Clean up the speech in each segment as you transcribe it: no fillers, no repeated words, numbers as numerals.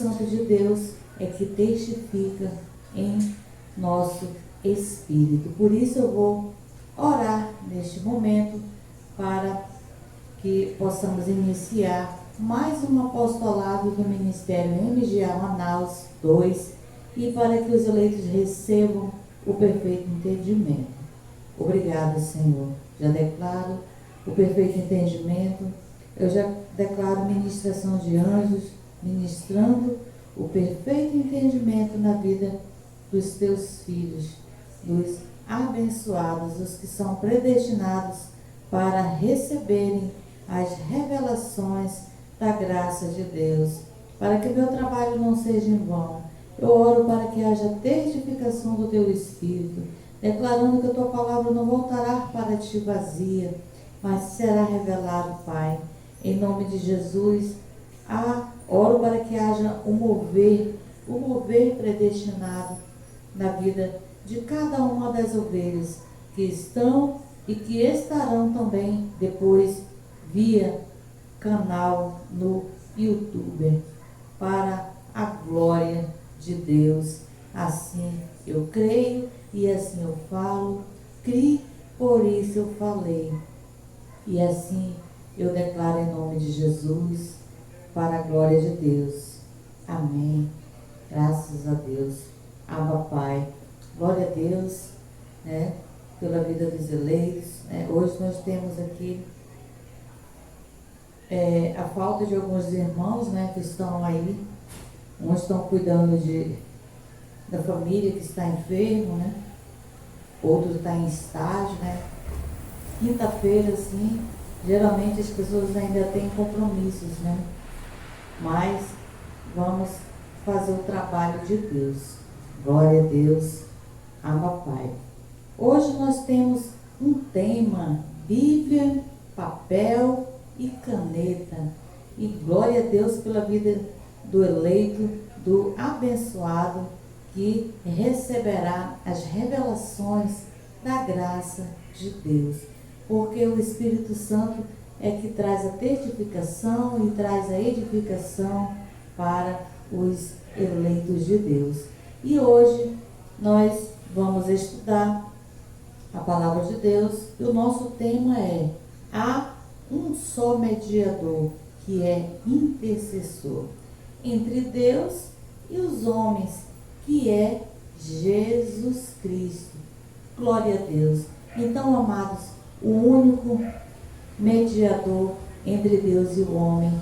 Santo de Deus é que testifica em nosso espírito. Por isso eu vou orar neste momento para que possamos iniciar mais um apostolado do Ministério MGA Manaus 2 e para que os eleitos recebam o perfeito entendimento. Obrigada, Senhor. Já declaro o perfeito entendimento. Eu já declaro ministração de anjos, ministrando o perfeito entendimento na vida dos teus filhos, dos abençoados, os que são predestinados para receberem as revelações da graça de Deus, para que meu trabalho não seja em vão. Eu oro para que haja testificação do teu Espírito, declarando que a tua palavra não voltará para ti vazia, mas será revelado, Pai. Em nome de Jesus, oro para que haja um mover predestinado na vida de cada uma das ovelhas que estão e que estarão também depois via canal no YouTube, para a glória de Deus. Assim eu creio e assim eu falo, criei, por isso eu falei. E assim eu declaro em nome de Jesus, para a glória de Deus. Amém. Graças a Deus. Abba, Pai. Glória a Deus, né, pela vida dos eleitos. Hoje nós temos aqui a falta de alguns irmãos, né, que estão aí. Uns estão cuidando da família que está enfermo, né? Outro está em estágio, né? Quinta-feira, assim, geralmente as pessoas ainda têm compromissos, né? Mas vamos fazer o trabalho de Deus. Glória a Deus. Abba, Pai. Hoje nós temos um tema: Bíblia, papel e caneta. E glória a Deus pela vida do eleito, do abençoado, que receberá as revelações da graça de Deus. Porque o Espírito Santo é que traz a testificação e traz a edificação para os eleitos de Deus. E hoje nós vamos estudar a palavra de Deus e o nosso tema é: há um só mediador, que é intercessor entre Deus e os homens, que é Jesus Cristo. Glória a Deus. Então, amados, o único mediador entre Deus e o homem,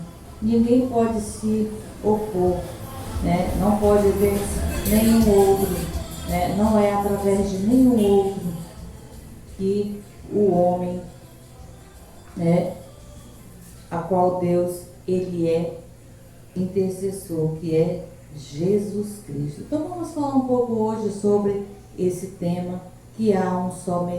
ninguém pode se opor, né? Não pode haver nenhum outro, né? Não é através de nenhum outro que o homem, né, a qual Deus, ele é intercessor, que é Jesus Cristo. Então vamos falar um pouco hoje sobre esse tema, que há um só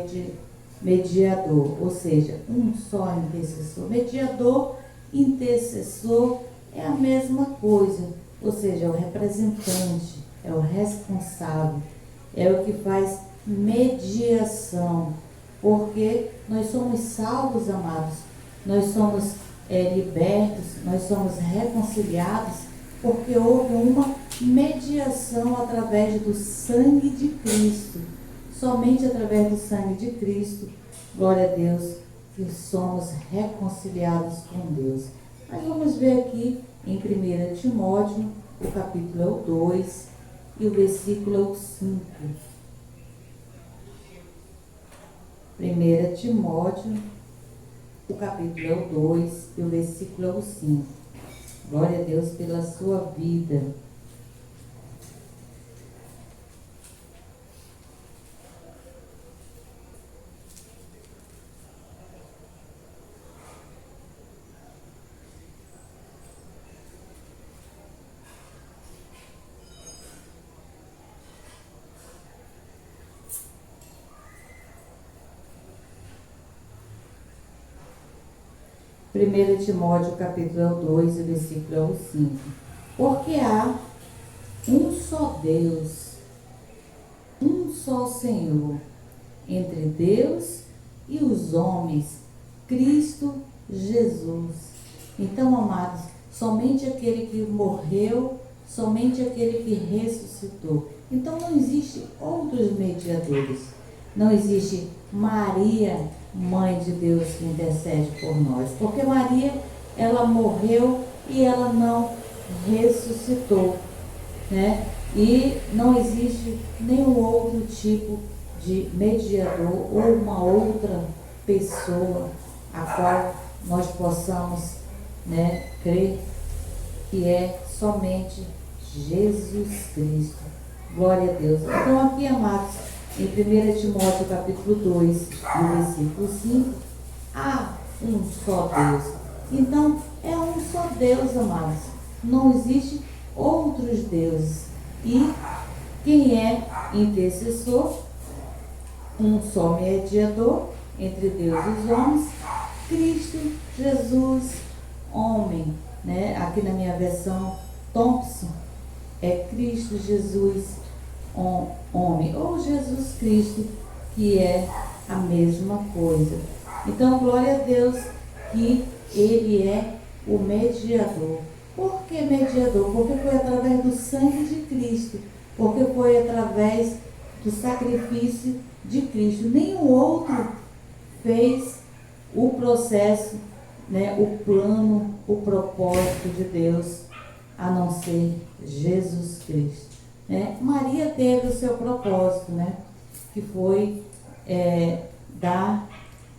mediador, ou seja, um só intercessor. Mediador, intercessor é a mesma coisa, ou seja, é o representante, é o responsável, é o que faz mediação, porque nós somos salvos, amados, nós somos libertos, nós somos reconciliados, porque houve uma mediação através do sangue de Cristo. Somente através do sangue de Cristo, glória a Deus, que somos reconciliados com Deus. Mas vamos ver aqui em 1 Timóteo, o capítulo é o 2 e o versículo é o 5. 1 Timóteo, o capítulo é o 2 e o versículo é o 5. Glória a Deus pela sua vida. Primeiro Timóteo, capítulo é o 2, e versículo é o 5. Porque há um só Deus, um só Senhor, entre Deus e os homens, Cristo Jesus. Então, amados, somente aquele que morreu somente aquele que ressuscitou. Então não existe outros mediadores. Não existe Maria, mãe de Deus, que intercede por nós. Porque Maria, ela morreu e ela não ressuscitou, né? E não existe nenhum outro tipo de mediador ou uma outra pessoa a qual nós possamos, né, crer que é somente Jesus Cristo. Glória a Deus. Então aqui, amados, em 1 Timóteo capítulo 2, no versículo 5, há um só Deus. Então, é um só Deus, amados. Não existe outros deuses. E quem é intercessor? Um só mediador entre Deus e os homens, Cristo Jesus, homem, né? Aqui na minha versão Thompson, é Cristo Jesus, homem, ou Jesus Cristo, que é a mesma coisa. Então, glória a Deus que Ele é o mediador. Por que mediador? Porque foi através do sangue de Cristo, porque foi através do sacrifício de Cristo. Nenhum outro fez o processo, né, o plano, o propósito de Deus, a não ser Jesus Cristo. Né? Maria teve o seu propósito, né, que foi dar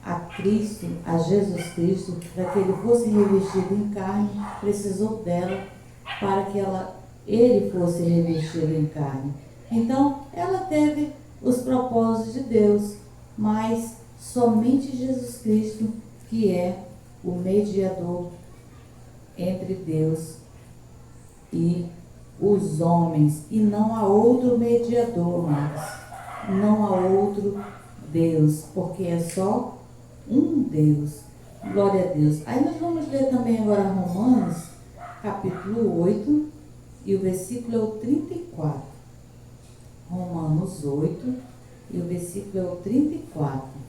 a Cristo, a Jesus Cristo, para que ele fosse revestido em carne, precisou dela para que ele fosse revestido em carne. Então, ela teve os propósitos de Deus, mas somente Jesus Cristo, que é o mediador entre Deus e os homens, e não há outro mediador mais, não há outro Deus, porque é só um Deus. Glória a Deus. Aí nós vamos ler também agora Romanos, capítulo 8, e o versículo é o 34. Romanos 8, e o versículo é o 34.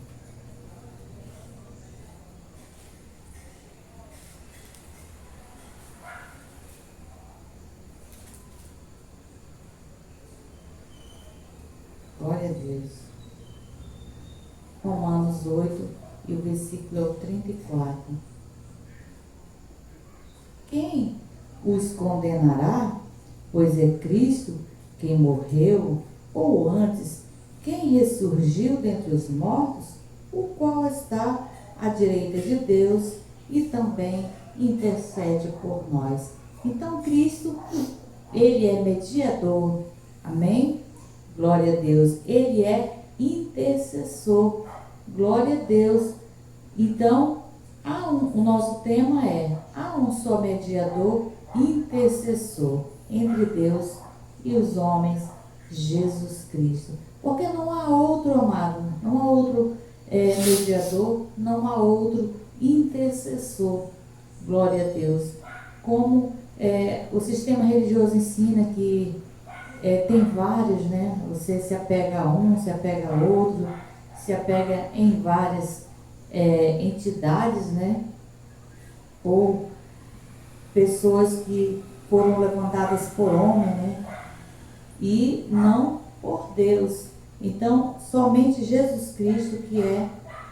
Glória a Deus. Romanos 8, e o versículo é o 34. Quem os condenará? Pois é Cristo quem morreu, ou antes, quem ressurgiu dentre os mortos, o qual está à direita de Deus e também intercede por nós. Então Cristo, Ele é mediador. Amém? Glória a Deus. Ele é intercessor. Glória a Deus. Então, o nosso tema é: há um só mediador, intercessor entre Deus e os homens, Jesus Cristo. Porque não há outro, amado, não há outro mediador, não há outro intercessor. Glória a Deus. Como o sistema religioso ensina que tem vários, né? Você se apega a um, se apega a outro, se apega em várias entidades, né? Ou pessoas que foram levantadas por homem, né? E não por Deus. Então, somente Jesus Cristo que é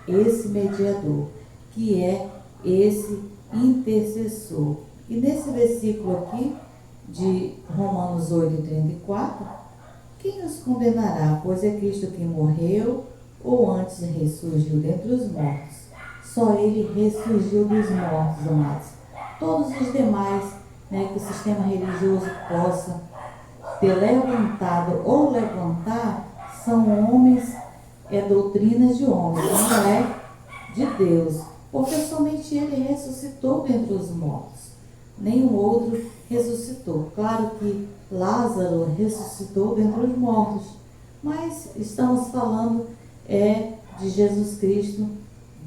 esse mediador, que é esse intercessor. E nesse versículo aqui, de Romanos 8, 34, quem os condenará? Pois é Cristo quem morreu, ou antes ressurgiu dentre os mortos. Só Ele ressurgiu dos mortos, amados. Todos os demais, né, que o sistema religioso possa ter levantado ou levantar, são homens, doutrinas de homens, não é de Deus. Porque somente Ele ressuscitou dentre os mortos. Nenhum outro ressuscitou. Claro que Lázaro ressuscitou dentre os mortos, mas estamos falando de Jesus Cristo,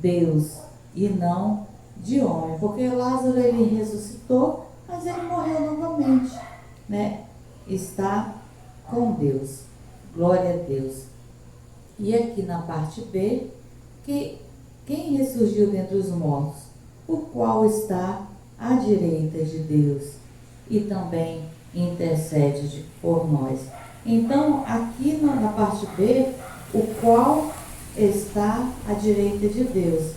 Deus, e não de homem, porque Lázaro ele ressuscitou, mas ele morreu novamente, né? Está com Deus. Glória a Deus. E aqui na parte B, que quem ressurgiu dentre os mortos, o qual está à direita de Deus e também intercede por nós. Então, aqui na parte B, o qual está à direita de Deus.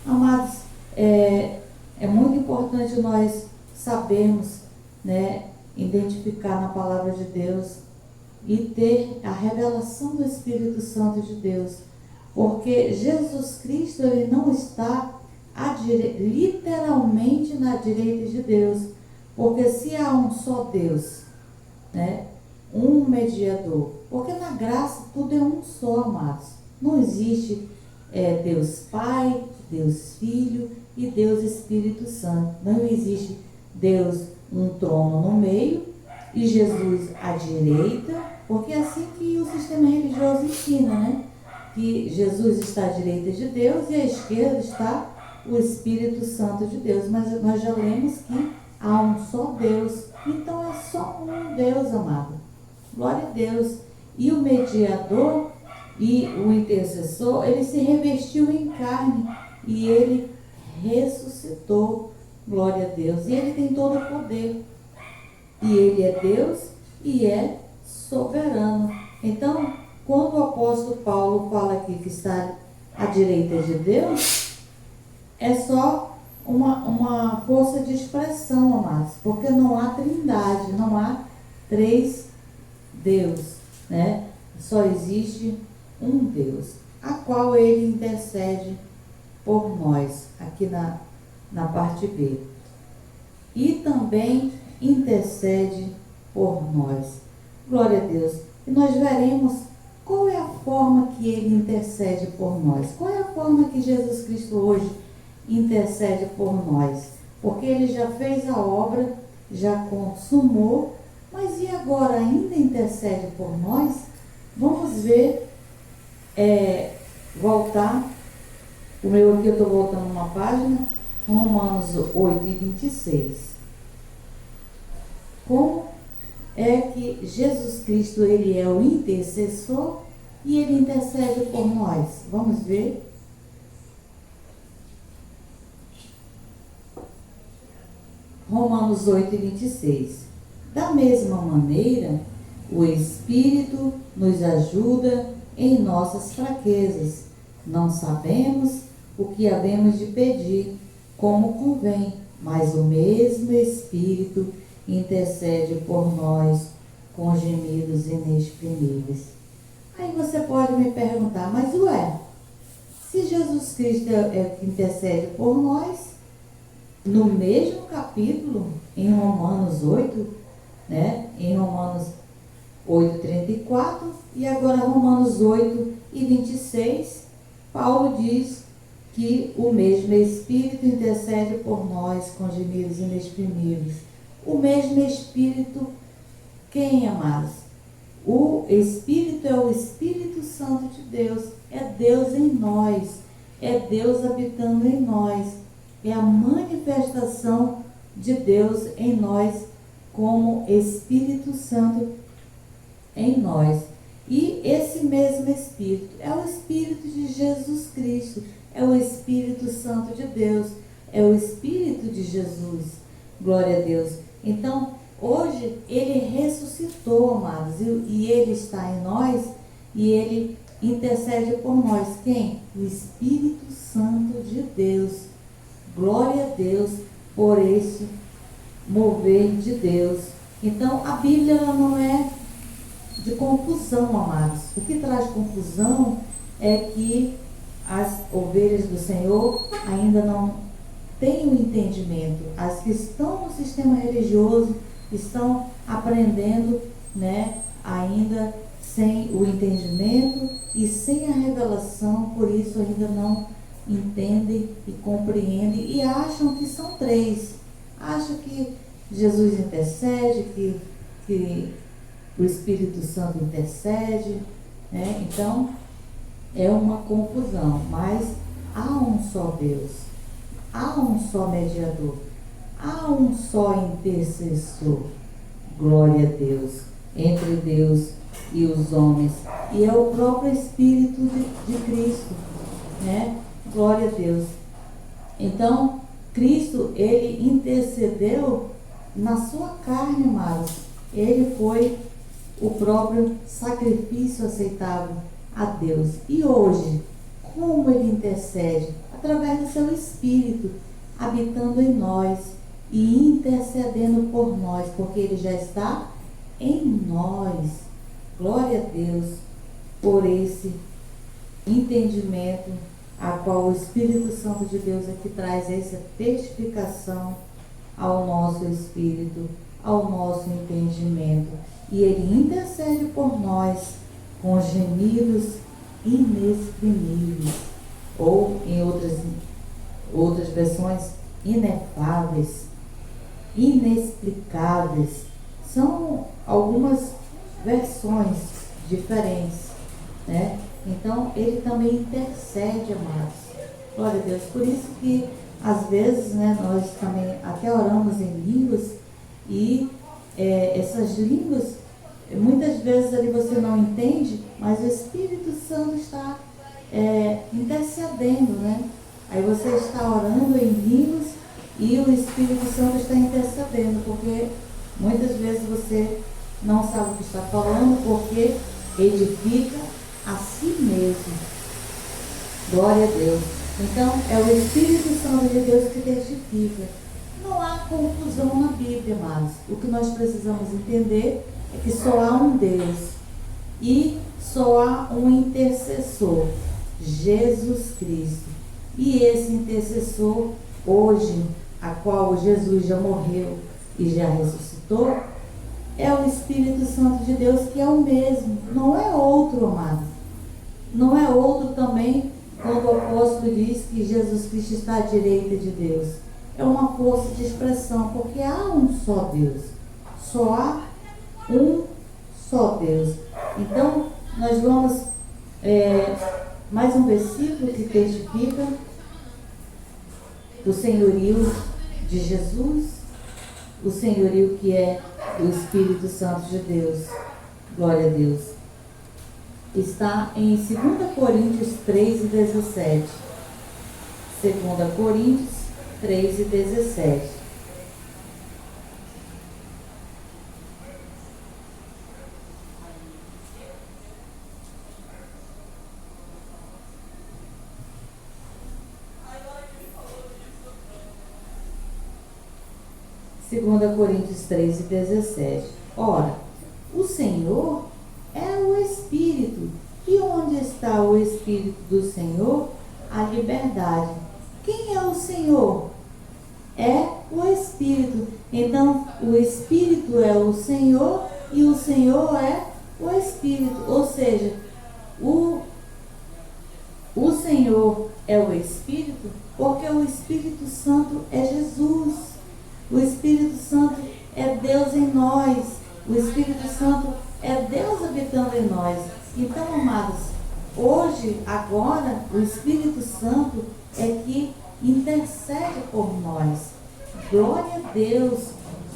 Amados, é muito importante nós sabermos, né, identificar na palavra de Deus e ter a revelação do Espírito Santo de Deus, porque Jesus Cristo, ele não está literalmente na direita de Deus, porque se há um só Deus, né, um mediador, porque na graça tudo é um só, amados. Não existe Deus Pai, Deus Filho e Deus Espírito Santo. Não existe Deus um trono no meio e Jesus à direita, porque é assim que o sistema religioso ensina, né? Que Jesus está à direita de Deus e à esquerda está o Espírito Santo de Deus. Mas nós já lemos que há um só Deus. Então é só um Deus, amado. Glória a Deus. E o mediador e o intercessor, ele se revestiu em carne e ele ressuscitou. Glória a Deus. E ele tem todo o poder. E ele é Deus e é soberano. Então, quando o apóstolo Paulo fala aqui que está à direita de Deus, é só uma força de expressão, amados, porque não há trindade, não há três Deus, né? Só existe um Deus, a qual ele intercede por nós, aqui na parte B. E também intercede por nós. Glória a Deus. E nós veremos qual é a forma que ele intercede por nós. Qual é a forma que Jesus Cristo hoje intercede por nós? Porque ele já fez a obra, já consumou, mas e agora ainda intercede por nós? Vamos ver, voltar. O meu aqui eu estou voltando uma página, Romanos 8:26. Como é que Jesus Cristo, ele é o intercessor e ele intercede por nós? Vamos ver. Romanos 8:26. Da mesma maneira, o Espírito nos ajuda em nossas fraquezas. Não sabemos o que havemos de pedir, como convém, mas o mesmo Espírito intercede por nós com gemidos inexprimíveis. Aí você pode me perguntar, mas se Jesus Cristo é que intercede por nós, no mesmo capítulo, em Romanos 8, né? Em Romanos 8:34 e agora Romanos 8:26, Paulo diz que o mesmo Espírito intercede por nós com gemidos inexprimíveis. O mesmo Espírito, quem, amados? O Espírito é o Espírito Santo de Deus, é Deus em nós, é Deus habitando em nós, é a manifestação de Deus em nós como Espírito Santo em nós. E esse mesmo Espírito é o Espírito de Jesus Cristo, é o Espírito Santo de Deus, é o Espírito de Jesus. Glória a Deus. Então, hoje, ele ressuscitou, amados, e ele está em nós, e ele intercede por nós. Quem? O Espírito Santo de Deus. Glória a Deus por esse mover de Deus. Então, a Bíblia ela não é de confusão, amados. O que traz confusão é que as ovelhas do Senhor ainda não têm o entendimento. As que estão no sistema religioso estão aprendendo, né, ainda sem o entendimento e sem a revelação, por isso ainda não entendem e compreendem e acham que são três. Acham que Jesus intercede, que o Espírito Santo intercede, né? Então, é uma confusão, mas há um só Deus, há um só mediador, há um só intercessor. Glória a Deus, entre Deus e os homens, e é o próprio Espírito de Cristo, né? Glória a Deus. Então, Cristo, ele intercedeu na sua carne, amados. Ele foi o próprio sacrifício aceitável a Deus. E hoje, como Ele intercede? Através do seu Espírito, habitando em nós e intercedendo por nós, porque Ele já está em nós. Glória a Deus por esse entendimento, a qual o Espírito Santo de Deus é que traz essa testificação ao nosso espírito, ao nosso entendimento. E Ele intercede por nós com gemidos inexprimíveis, ou em outras versões, inefáveis, inexplicáveis. São algumas versões diferentes, né? Então, Ele também intercede, amados. Glória a Deus. Por isso que, às vezes, né, nós também até oramos em línguas e essas línguas, muitas vezes ali você não entende, mas o Espírito Santo está intercedendo, né? Aí você está orando em línguas e o Espírito Santo está intercedendo, porque muitas vezes você não sabe o que está falando, porque edifica a si mesmo. Glória a Deus. Então, é o Espírito Santo de Deus que testifica. Não há confusão na Bíblia, mas o que nós precisamos entender é que só há um Deus e só há um intercessor, Jesus Cristo. E esse intercessor, hoje, a qual Jesus já morreu e já ressuscitou, é o Espírito Santo de Deus, que é o mesmo, não é outro, amado. Não é outro também quando o apóstolo diz que Jesus Cristo está à direita de Deus. É uma força de expressão, porque há um só Deus. Só há um só Deus. Então, nós vamos mais um versículo que testifica o senhorio de Jesus, o senhorio que é o Espírito Santo de Deus. Glória a Deus. Está em 2 Coríntios 3:17. 2 Coríntios 3:17. Segunda Coríntios 3:17. Ora, o Senhor é o Espírito, e onde está o Espírito do Senhor, a liberdade. Quem é o Senhor? É o Espírito. Então, o Espírito é o Senhor e o Senhor é o Espírito. Ou seja, o Senhor é o Espírito, porque o Espírito Santo é Jesus. O Espírito Santo é Deus em nós. O Espírito Santo é Deus habitando em nós. Então, amados, hoje, agora, o Espírito Santo é que intercede por nós. Glória a Deus.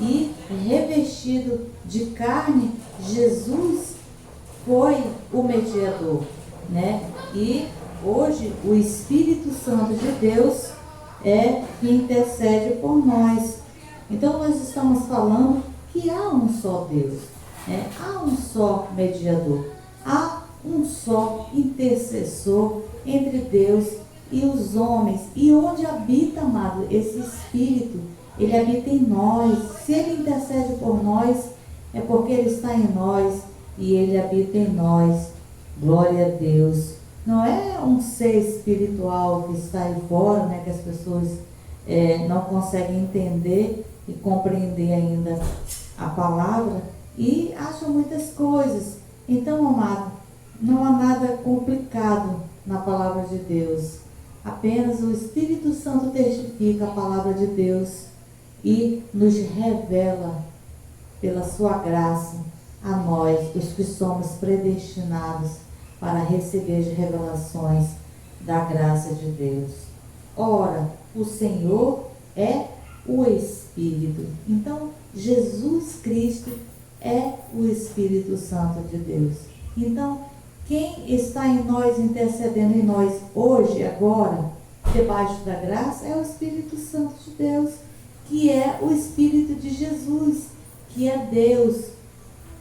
E revestido de carne, Jesus foi o mediador, né? E hoje o Espírito Santo de Deus é que intercede por nós. Então, nós estamos falando que há um só Deus, né? Há um só mediador, há um só intercessor entre Deus e os homens. E onde habita, amado, esse Espírito? Ele habita em nós. Se Ele intercede por nós, é porque Ele está em nós e Ele habita em nós. Glória a Deus. Não é um ser espiritual que está aí fora, né, que as pessoas não conseguem entender e compreender ainda a palavra e acham muitas coisas. Então, amado, não há nada complicado na palavra de Deus. Apenas o Espírito Santo testifica a palavra de Deus e nos revela pela sua graça a nós, os que somos predestinados para receber as revelações da graça de Deus. Ora, o Senhor é o Espírito. Então, Jesus Cristo é o Espírito Santo de Deus. Então, quem está em nós, intercedendo em nós hoje, agora, debaixo da graça, é o Espírito Santo de Deus, que é o Espírito de Jesus, que é Deus,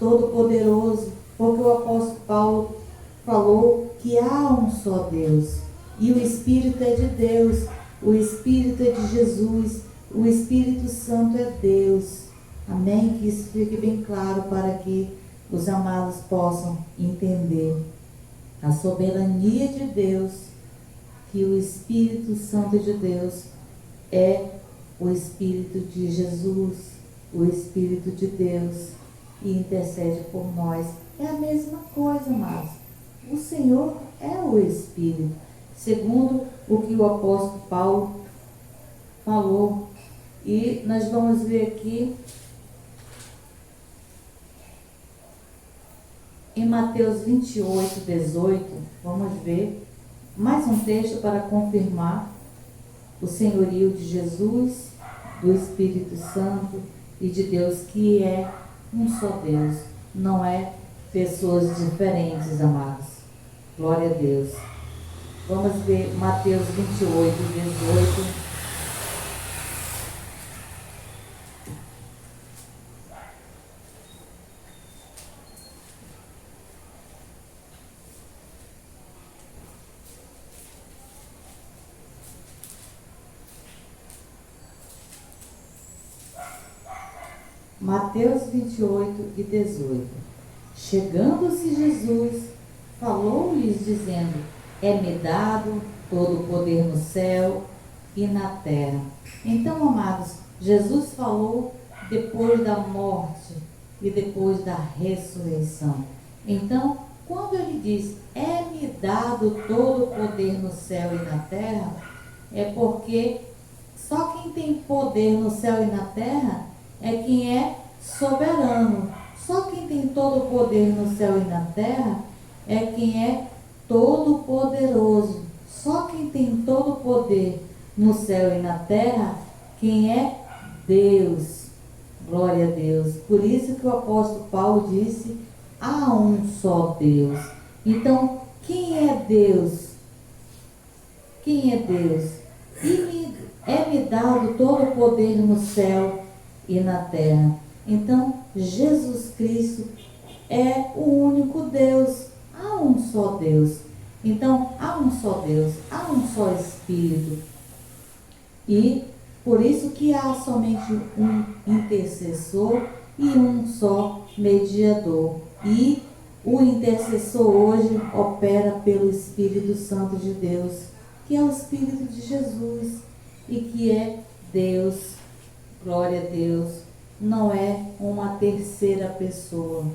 Todo-Poderoso, porque o apóstolo Paulo falou que há um só Deus, e o Espírito é de Deus, o Espírito é de Jesus, o Espírito Santo é Deus. Amém? Que isso fique bem claro para que os amados possam entender a soberania de Deus, que o Espírito Santo de Deus é o Espírito de Jesus, o Espírito de Deus, e intercede por nós. É a mesma coisa, amados. O Senhor é o Espírito, segundo o que o apóstolo Paulo falou. E nós vamos ver aqui em Mateus 28, 18, vamos ver mais um texto para confirmar o senhorio de Jesus, do Espírito Santo e de Deus, que é um só Deus, não é pessoas diferentes, amados. Glória a Deus. Vamos ver Mateus 28, 18. Mateus 28 e 18. Chegando-se Jesus, falou-lhes dizendo: é-me dado todo o poder no céu e na terra. Então, amados, Jesus falou depois da morte e depois da ressurreição. Então, quando ele diz: é-me dado todo o poder no céu e na terra, é porque só quem tem poder no céu e na terra é quem é soberano. Só quem tem todo o poder no céu e na terra é quem é todo poderoso. Só quem tem todo o poder no céu e na terra, quem é Deus. Glória a Deus. Por isso que o apóstolo Paulo disse: há um só Deus. Então, quem é Deus? Quem é Deus? É-me dado todo o poder no céu e na terra. Então, Jesus Cristo é o único Deus. Há um só Deus. Então, há um só Deus, há um só Espírito. E por isso que há somente um intercessor e um só mediador. E o intercessor hoje opera pelo Espírito Santo de Deus, que é o Espírito de Jesus e que é Deus. Glória a Deus. Não é uma terceira pessoa,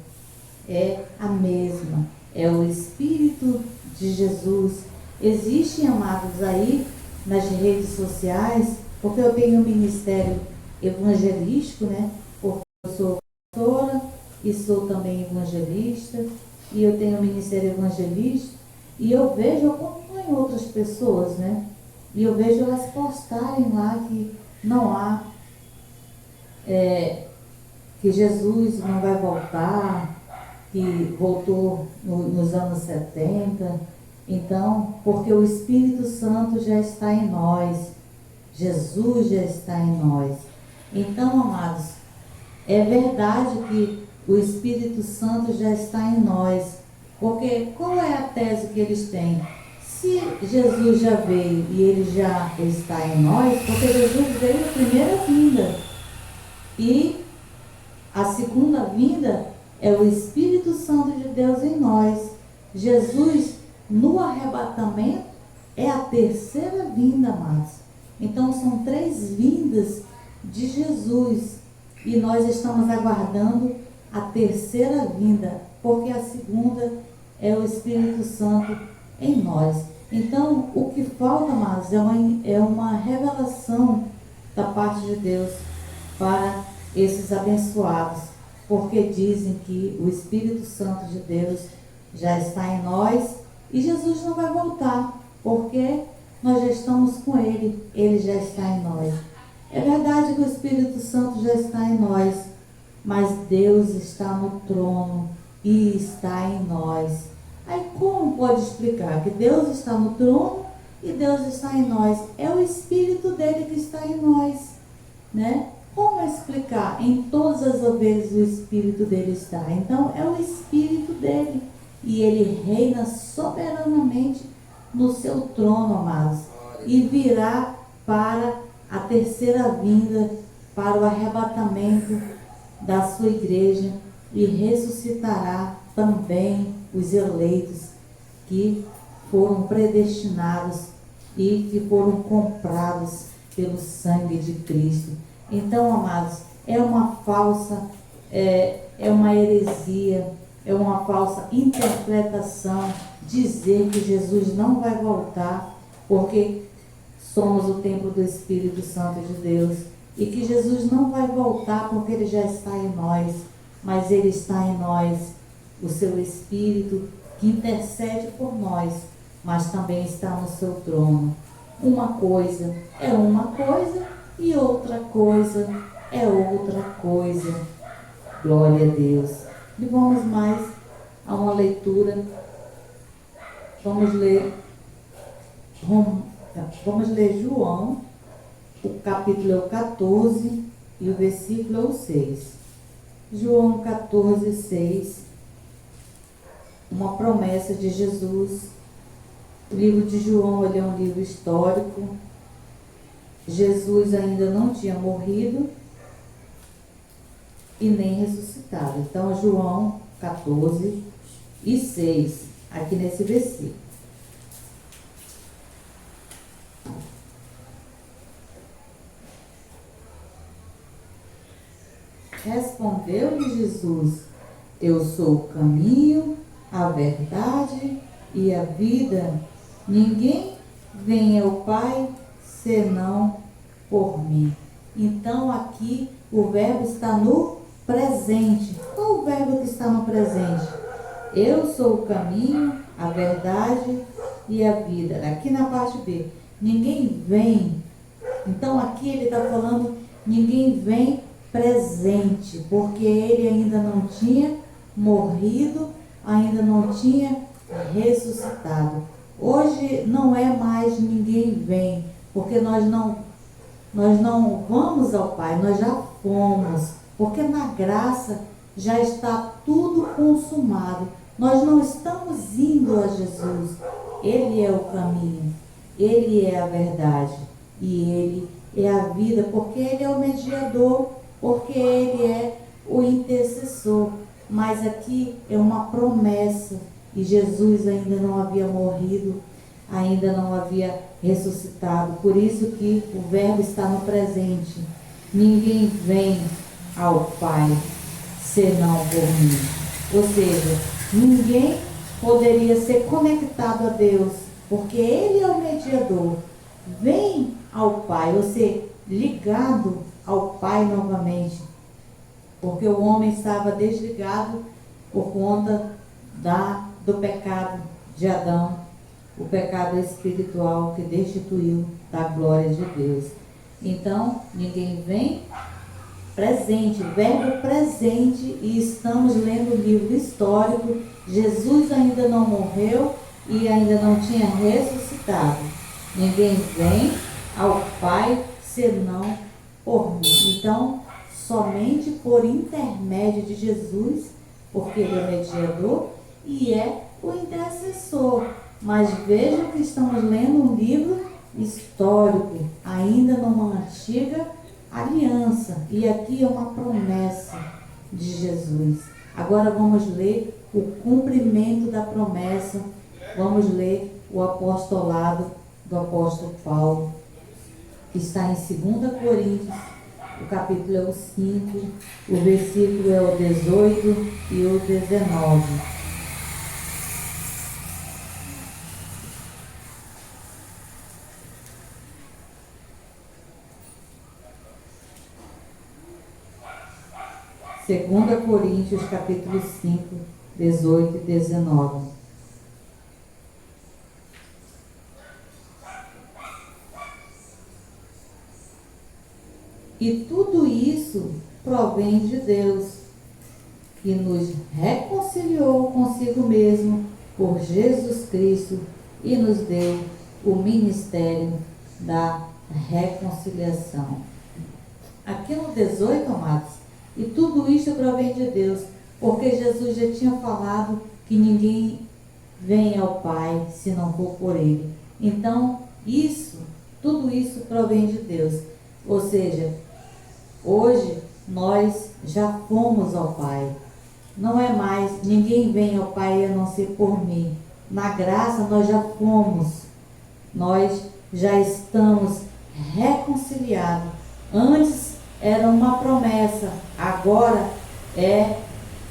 é a mesma, é o Espírito de Jesus. Existem, amados, aí nas redes sociais, porque eu tenho um ministério evangelístico, né? Porque eu sou pastora e sou também evangelista, e eu tenho um ministério evangelístico, e eu vejo, eu acompanho outras pessoas, né? E eu vejo elas postarem lá que não há, que Jesus não vai voltar, que voltou nos anos 70. Então, porque o Espírito Santo já está em nós, Jesus já está em nós. Então, amados, é verdade que o Espírito Santo já está em nós, porque qual é a tese que eles têm? Se Jesus já veio e ele já está em nós, porque Jesus veio a primeira vinda, e a segunda vinda é o Espírito Santo de Deus em nós. Jesus, no arrebatamento, é a terceira vinda, amados. Então, são 3 vindas de Jesus. E nós estamos aguardando a terceira vinda, porque a segunda é o Espírito Santo em nós. Então, o que falta, amados, é uma revelação da parte de Deus para esses abençoados, porque dizem que o Espírito Santo de Deus já está em nós e Jesus não vai voltar, porque nós já estamos com Ele, Ele já está em nós. É verdade que o Espírito Santo já está em nós, mas Deus está no trono e está em nós. Aí como pode explicar que Deus está no trono e Deus está em nós? É o Espírito dele que está em nós, né? Como explicar? Em todas as vezes o Espírito dele está. Então é o Espírito dele. E ele reina soberanamente no seu trono, amados. E virá para a terceira vinda, para o arrebatamento da sua igreja. E ressuscitará também os eleitos que foram predestinados e que foram comprados pelo sangue de Cristo. Então, amados, é uma falsa, é uma heresia, é uma falsa interpretação dizer que Jesus não vai voltar, porque somos o templo do Espírito Santo de Deus, e que Jesus não vai voltar porque ele já está em nós, mas ele está em nós, o seu Espírito que intercede por nós, mas também está no seu trono. Uma coisa é uma coisa e outra coisa é outra coisa. Glória a Deus. E vamos mais a uma leitura. Vamos ler João, o capítulo é o 14 e o versículo é o 6. João 14, 6. Uma promessa de Jesus. O livro de João, ele é um livro histórico. Jesus ainda não tinha morrido e nem ressuscitado. Então, João 14 e 6, aqui nesse versículo. Respondeu-lhe Jesus: eu sou o caminho, a verdade e a vida. Ninguém vem ao Pai senão por mim. Então aqui o verbo está no presente. Qual o verbo que está no presente? Eu sou o caminho, a verdade e a vida. Aqui na parte B, ninguém vem. Então aqui ele está falando, ninguém vem presente, porque ele ainda não tinha morrido, ainda não tinha ressuscitado. Hoje não é mais ninguém vem, porque nós não vamos ao Pai, nós já fomos, porque na graça já está tudo consumado. Nós não estamos indo a Jesus. Ele é o caminho, ele é a verdade e ele é a vida, porque ele é o mediador, porque ele é o intercessor. Mas aqui é uma promessa, e Jesus ainda não havia morrido, ainda não havia ressuscitado. Por isso que o verbo está no presente. Ninguém vem ao Pai senão por mim. Ou seja, ninguém poderia ser conectado a Deus, porque ele é o mediador. Vem ao Pai, ou seja, ligado ao Pai novamente, porque o homem estava desligado por conta do pecado de Adão, o pecado espiritual que destituiu da glória de Deus. Então, ninguém vem presente, verbo presente, e estamos lendo o livro histórico. Jesus ainda não morreu e ainda não tinha ressuscitado. Ninguém vem ao Pai senão por mim. Então, somente por intermédio de Jesus, porque ele é mediador e é o intercessor. Mas vejam que estamos lendo um livro histórico, ainda numa antiga aliança, e aqui é uma promessa de Jesus. Agora vamos ler o cumprimento da promessa, vamos ler o apostolado do apóstolo Paulo, que está em 2 Coríntios, o capítulo é o 5, o versículo é o 18 e o 19. Segunda Coríntios, capítulo 5, 18 e 19. E tudo isso provém de Deus, que nos reconciliou consigo mesmo por Jesus Cristo e nos deu o ministério da reconciliação. aqui no 18, amados, e tudo isso provém de Deus, porque Jesus já tinha falado que ninguém vem ao Pai se não for por Ele. Então, tudo isso provém de Deus. Ou seja, hoje nós já fomos ao Pai. Não é mais, ninguém vem ao Pai a não ser por mim. Na graça nós já fomos. Nós já estamos reconciliados. Antes era uma promessa, agora é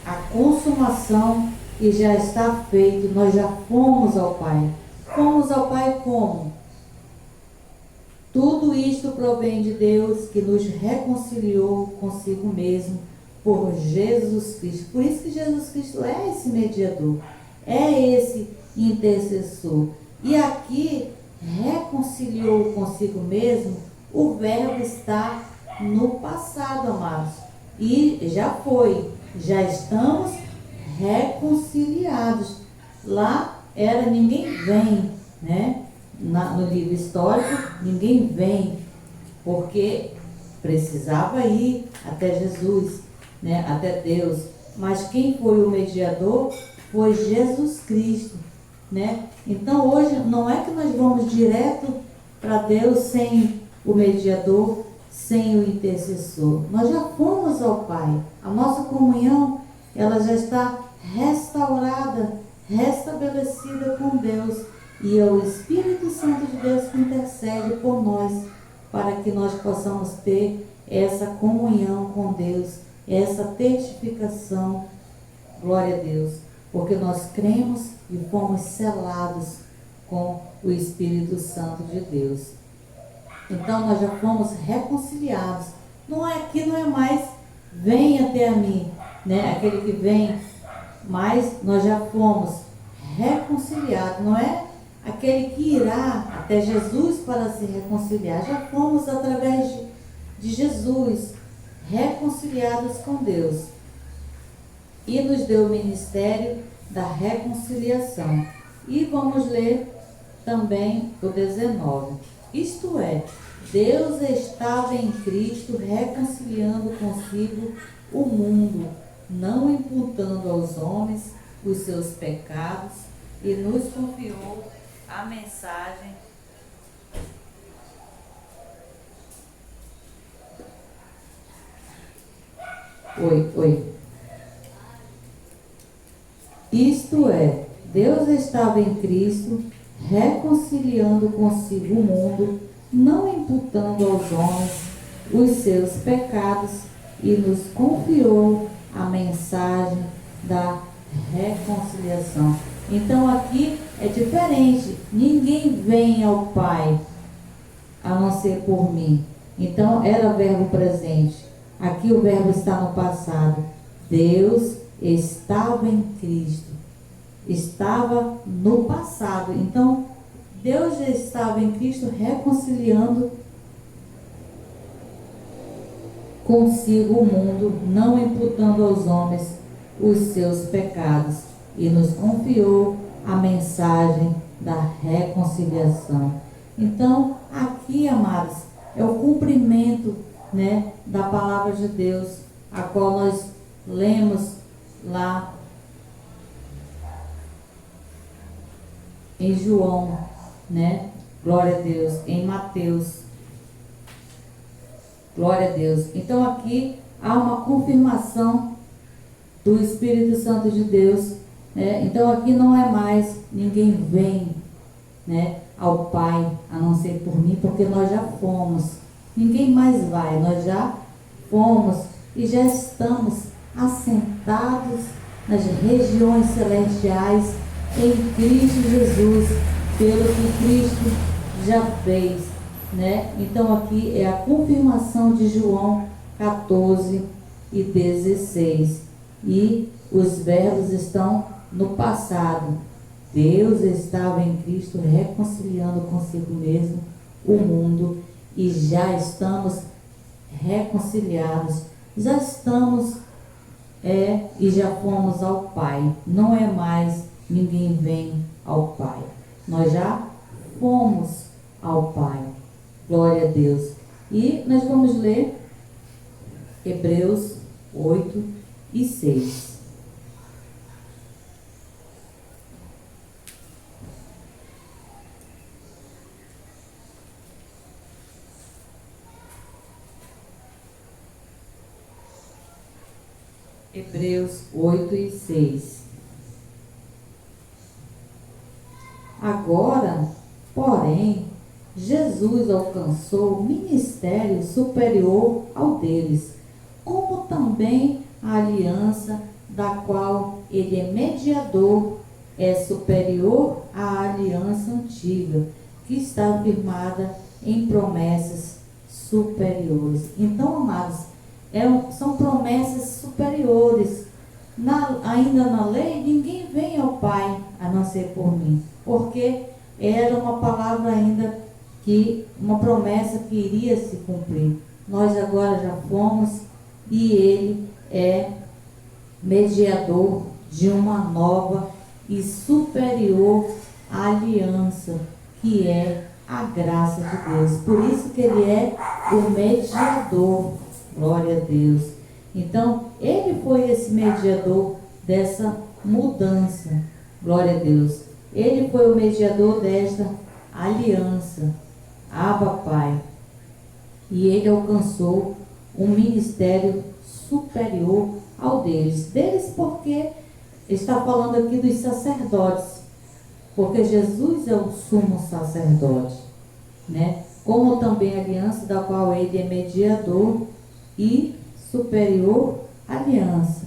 a consumação e já está feito. Nós já fomos ao Pai. Fomos ao Pai como? Tudo isto provém de Deus, que nos reconciliou consigo mesmo por Jesus Cristo. Por isso que Jesus Cristo é esse mediador, é esse intercessor. E aqui, reconciliou consigo mesmo, o verbo está no passado, amados. E já foi, já estamos reconciliados. Lá era ninguém vem, né? No livro histórico, ninguém vem, porque precisava ir até Jesus, né? Até Deus. Mas quem foi o mediador foi Jesus Cristo, né? Então hoje não é que nós vamos direto para Deus sem o mediador, sem o intercessor. Nós já fomos ao Pai. A nossa comunhão, ela já está restaurada, restabelecida com Deus. E é o Espírito Santo de Deus que intercede por nós, para que nós possamos ter essa comunhão com Deus, essa testificação. Glória a Deus, porque nós cremos e fomos selados com o Espírito Santo de Deus. Então nós já fomos reconciliados. Aqui não é mais vem até a mim, né? Aquele que vem, mas nós já fomos reconciliados. Não é aquele que irá até Jesus para se reconciliar. Já fomos através de Jesus reconciliados com Deus. E nos deu o ministério da reconciliação. E vamos ler também o 19. Isto é, Deus estava em Cristo reconciliando consigo o mundo, não imputando aos homens os seus pecados, e nos confiou a mensagem Isto é, Deus estava em Cristo reconciliando consigo o mundo, não imputando aos homens os seus pecados, e nos confiou a mensagem da reconciliação. Então aqui é diferente. Ninguém vem ao Pai a não ser por mim. Então era verbo presente. Aqui o verbo está no passado. Deus estava em Cristo. Estava no passado. Então Deus já estava em Cristo reconciliando consigo o mundo, não imputando aos homens os seus pecados, e nos confiou a mensagem da reconciliação. Então, aqui, amados, é o cumprimento, né, da palavra de Deus, a qual nós lemos lá em João, né? Glória a Deus, em Mateus. Glória a Deus. Então aqui há uma confirmação do Espírito Santo de Deus, né? Então aqui não é mais ninguém vem, né, ao Pai a não ser por mim, porque nós já fomos. Ninguém mais vai, nós já fomos e já estamos assentados nas regiões celestiais em Cristo Jesus, pelo que Cristo já fez, né? Então aqui é a confirmação de João 14 e 16. E os verbos estão no passado. Deus estava em Cristo reconciliando consigo mesmo o mundo, e já estamos reconciliados. Já estamos e já fomos ao Pai. Não é mais ninguém vem ao Pai. Nós já fomos ao Pai. Glória a Deus. E nós vamos ler Hebreus 8 e 6. Hebreus 8 e 6. Agora, porém, Jesus alcançou o ministério superior ao deles, como também a aliança da qual ele é mediador é superior à aliança antiga, que está firmada em promessas superiores. Então, amados, são promessas superiores. Ainda na lei, ninguém vem ao Pai a não ser por mim, porque era uma palavra ainda uma promessa que iria se cumprir. Nós agora já fomos, e ele é mediador de uma nova e superior aliança, que é a graça de Deus. Por isso que ele é o mediador. Glória a Deus. Então, ele foi esse mediador dessa mudança. Glória a Deus. Ele foi o mediador desta aliança. Abba, Pai. E ele alcançou um ministério superior ao deles. Deles porque está falando aqui dos sacerdotes. Porque Jesus é o sumo sacerdote, né? Como também a aliança da qual ele é mediador e superior aliança.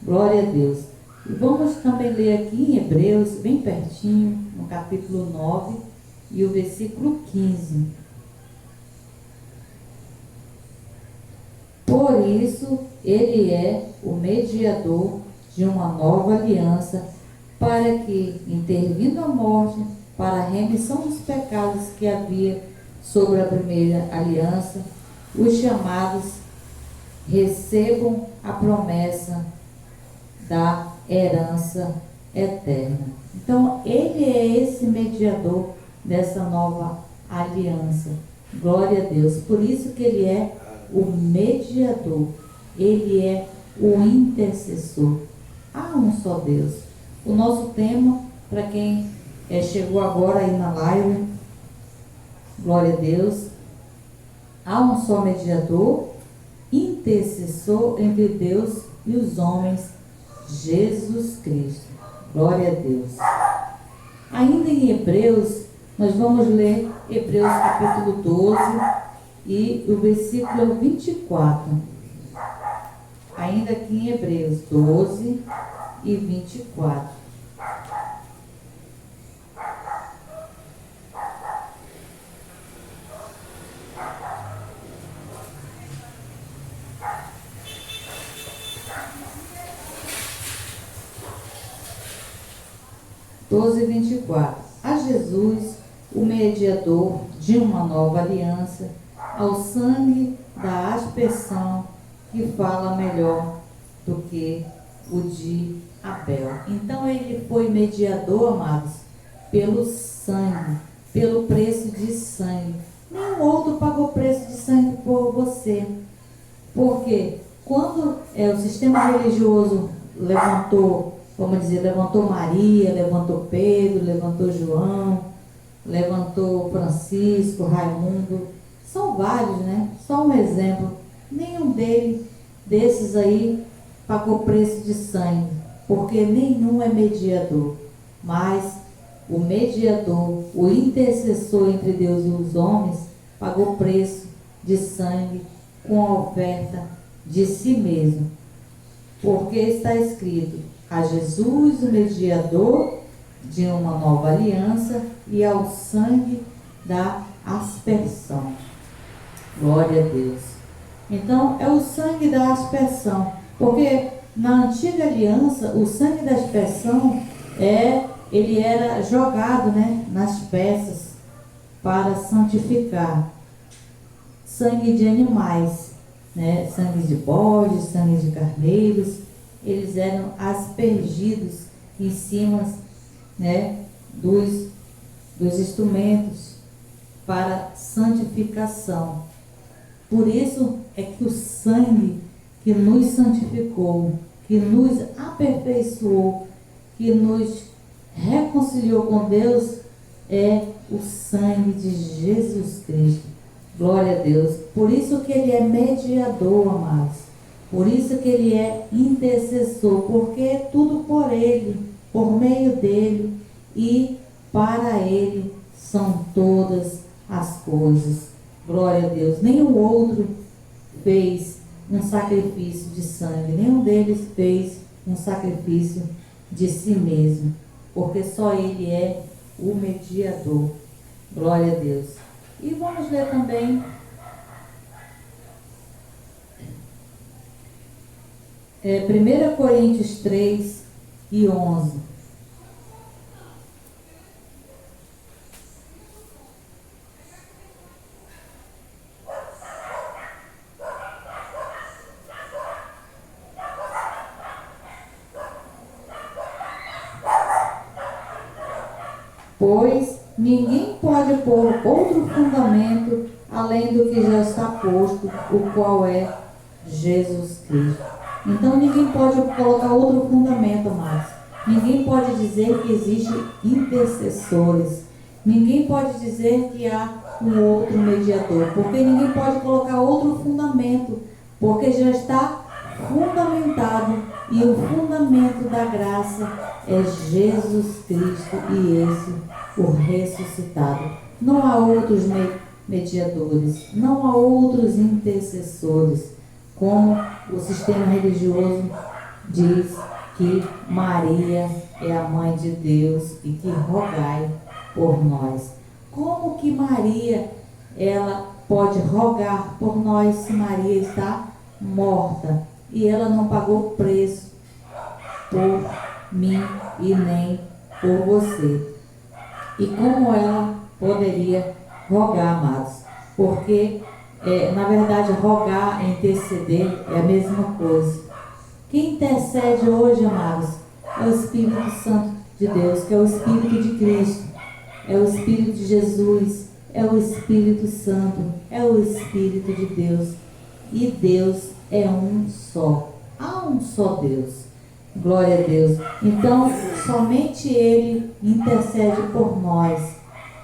Glória a Deus. E vamos também ler aqui em Hebreus, bem pertinho, no capítulo 9 e o versículo 15. Por isso, ele é o mediador de uma nova aliança, para que, intervindo a morte, para a remissão dos pecados que havia sobre a primeira aliança, os chamados recebam a promessa da herança eterna. Então, ele é esse mediador dessa nova aliança. Glória a Deus. Por isso que ele é o mediador. Ele é o intercessor. Há um só Deus. O nosso tema, para quem chegou agora aí na live, glória a Deus, há um só mediador, intercessor entre Deus e os homens, Jesus Cristo. Glória a Deus. Ainda em Hebreus, nós vamos ler Hebreus capítulo 12 e o versículo 24. Ainda aqui em Hebreus 12 e 24. A Jesus, o mediador de uma nova aliança, ao sangue da aspersão, que fala melhor do que o de Abel. Então ele foi mediador, amados, pelo sangue, pelo preço de sangue. Nenhum outro pagou preço de sangue por você. Porque quando o sistema religioso levantou, vamos dizer, levantou Maria, levantou Pedro, levantou João, levantou Francisco, Raimundo, são vários, né? Só um exemplo. Nenhum desses aí pagou preço de sangue, porque nenhum é mediador. Mas o mediador, o intercessor entre Deus e os homens, pagou preço de sangue com a oferta de si mesmo. Porque está escrito: a Jesus, o mediador de uma nova aliança, e ao sangue da aspersão. Glória a Deus. Então, é o sangue da aspersão, porque na antiga aliança, o sangue da aspersão, ele era jogado, né, nas peças para santificar. Sangue de animais, né, sangue de bodes, sangue de carneiros, eles eram aspergidos em cima, né, dos instrumentos para santificação. Por isso é que o sangue que nos santificou, que nos aperfeiçoou, que nos reconciliou com Deus, é o sangue de Jesus Cristo. Glória a Deus. Por isso que Ele é mediador, amados. Por isso que Ele é intercessor, porque é tudo por Ele, por meio dEle e para Ele são todas as coisas. Glória a Deus. Nenhum outro fez um sacrifício de sangue, nenhum deles fez um sacrifício de si mesmo, porque só Ele é o mediador. Glória a Deus. E vamos ler também Primeira Coríntios 3:11. Pois ninguém pode pôr outro fundamento além do que já está posto, o qual é Jesus Cristo. Então ninguém pode colocar outro fundamento mais. Ninguém pode dizer que existem intercessores. Ninguém pode dizer que há um outro mediador, porque ninguém pode colocar outro fundamento, porque já está fundamentado, e o fundamento da graça é Jesus Cristo e esse, o ressuscitado. Não há outros mediadores, não há outros intercessores, como o sistema religioso diz que Maria é a mãe de Deus e que rogai por nós. Como que Maria, ela pode rogar por nós se Maria está morta e ela não pagou preço por mim e nem por você? E como ela poderia rogar, amados? Porque, na verdade, rogar e interceder é a mesma coisa. Quem intercede hoje, amados, é o Espírito Santo de Deus, que é o Espírito de Cristo, é o Espírito de Jesus, é o Espírito Santo, é o Espírito de Deus. E Deus é um só. Há um só Deus. Glória a Deus. Então, somente Ele intercede por nós.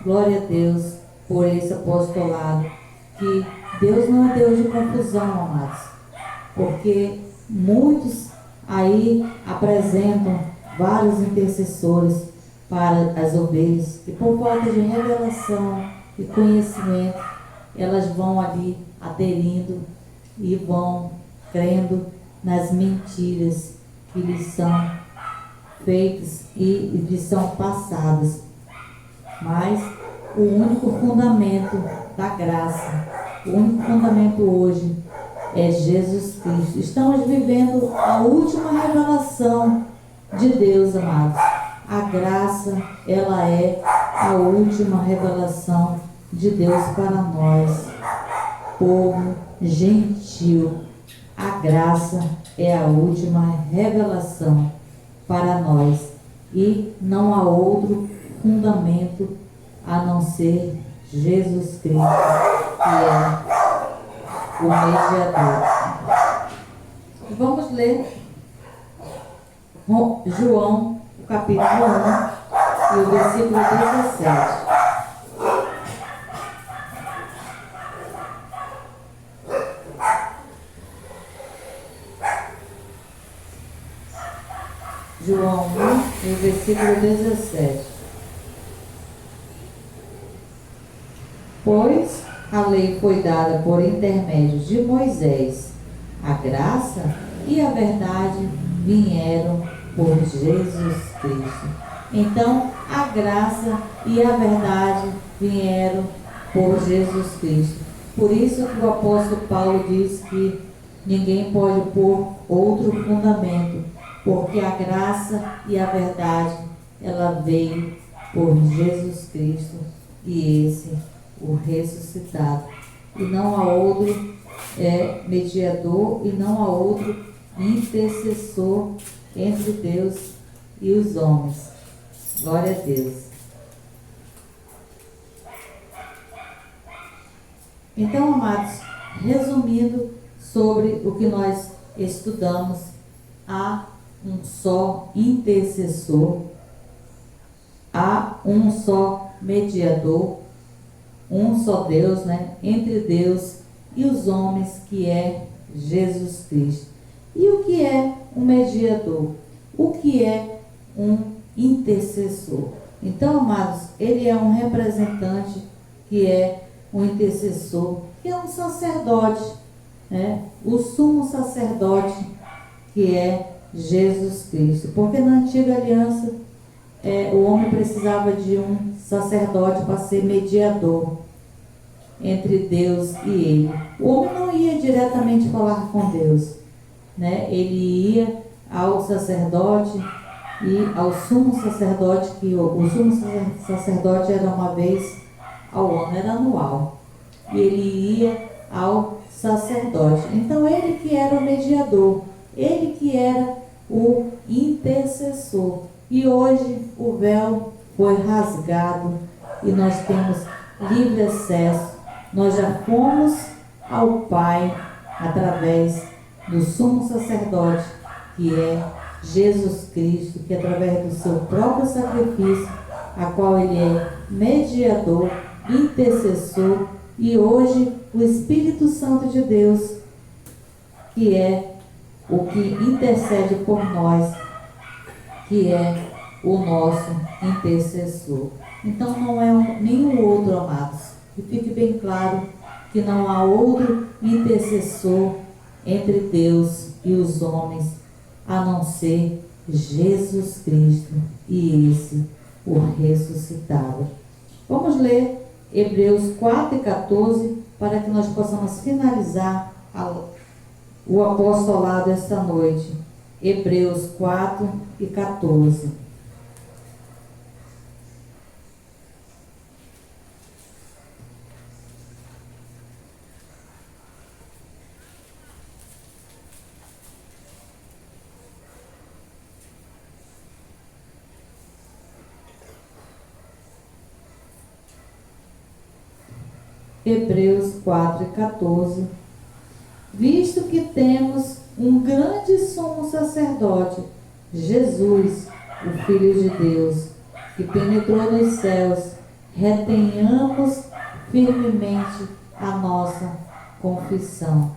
Glória a Deus por esse apostolado. Que Deus não é Deus de confusão, amados. Porque muitos aí apresentam vários intercessores para as ovelhas. E por falta de revelação e conhecimento, elas vão ali aderindo e vão crendo nas mentiras que lhes são feitas e lhes são passadas. Mas o único fundamento da graça, o único fundamento hoje é Jesus Cristo. Estamos vivendo a última revelação de Deus, amados. A graça, ela é a última revelação de Deus para nós, povo gentil. A graça é a última revelação para nós e não há outro fundamento a não ser Jesus Cristo, que é o mediador. Vamos ler João, o capítulo 1 e o versículo 17. João 1 e o versículo 17. Pois a lei foi dada por intermédio de Moisés, a graça e a verdade vieram por Jesus Cristo. Então, a graça e a verdade vieram por Jesus Cristo. Por isso que o apóstolo Paulo diz que ninguém pode pôr outro fundamento, porque a graça e a verdade, ela veio por Jesus Cristo e esse, o ressuscitado. E não há outro mediador e não há outro intercessor entre Deus e os homens. Glória a Deus. Então, amados, resumindo sobre o que nós estudamos, há um só intercessor, há um só mediador, um só Deus, né, entre Deus e os homens, que é Jesus Cristo. E o que é um mediador? O que é um intercessor? Então, amados, ele é um representante, que é um intercessor, que é um sacerdote, né? O sumo sacerdote, que é Jesus Cristo. Porque na antiga aliança, o homem precisava de um sacerdote para ser mediador entre Deus e ele. O homem não ia diretamente falar com Deus, né? Ele ia ao sacerdote e ao sumo sacerdote, que o sumo sacerdote era uma vez ao ano, era anual. E ele ia ao sacerdote. Então ele que era o mediador, ele que era o intercessor. E hoje o véu foi rasgado e nós temos livre acesso. Nós já fomos ao Pai através do sumo sacerdote, que é Jesus Cristo, que através do seu próprio sacrifício, a qual ele é mediador, intercessor, e hoje o Espírito Santo de Deus, que é o que intercede por nós, que é o nosso intercessor. Então não é nenhum outro, amados. E fique bem claro que não há outro intercessor entre Deus e os homens, a não ser Jesus Cristo, e esse, o ressuscitado. Vamos ler Hebreus 4:14, para que nós possamos finalizar o apostolado esta noite. Hebreus 4:14. Hebreus 4:14. Visto que temos um grande sumo sacerdote, Jesus, o Filho de Deus, que penetrou nos céus, retenhamos firmemente a nossa confissão.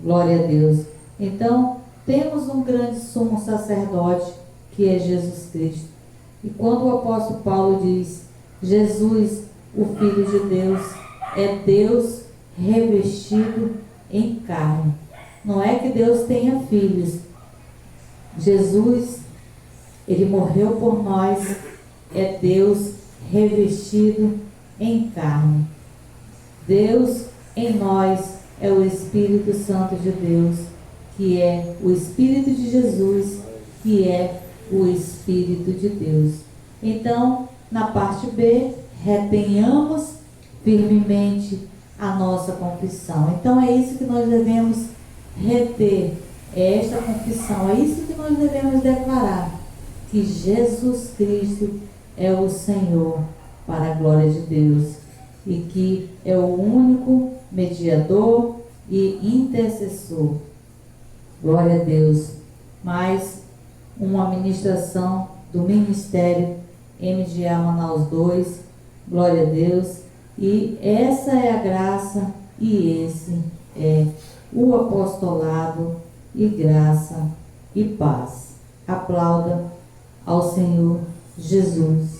Glória a Deus. Então, temos um grande sumo sacerdote, que é Jesus Cristo. E quando o apóstolo Paulo diz, Jesus, o Filho de Deus, é Deus revestido em carne. Não é que Deus tenha filhos. Jesus, ele morreu por nós, é Deus revestido em carne. Deus em nós é o Espírito Santo de Deus, que é o Espírito de Jesus, que é o Espírito de Deus. Então, na parte B, retenhamos firmemente a nossa confissão. Então é isso que nós devemos reter, é esta confissão, é isso que nós devemos declarar, que Jesus Cristo é o Senhor, para a glória de Deus, e que é o único mediador e intercessor. Glória a Deus. Mais uma ministração do Ministério MGA Manaus 2. Glória a Deus. E essa é a graça, e esse é o apostolado, e graça e paz. Aplauda ao Senhor Jesus.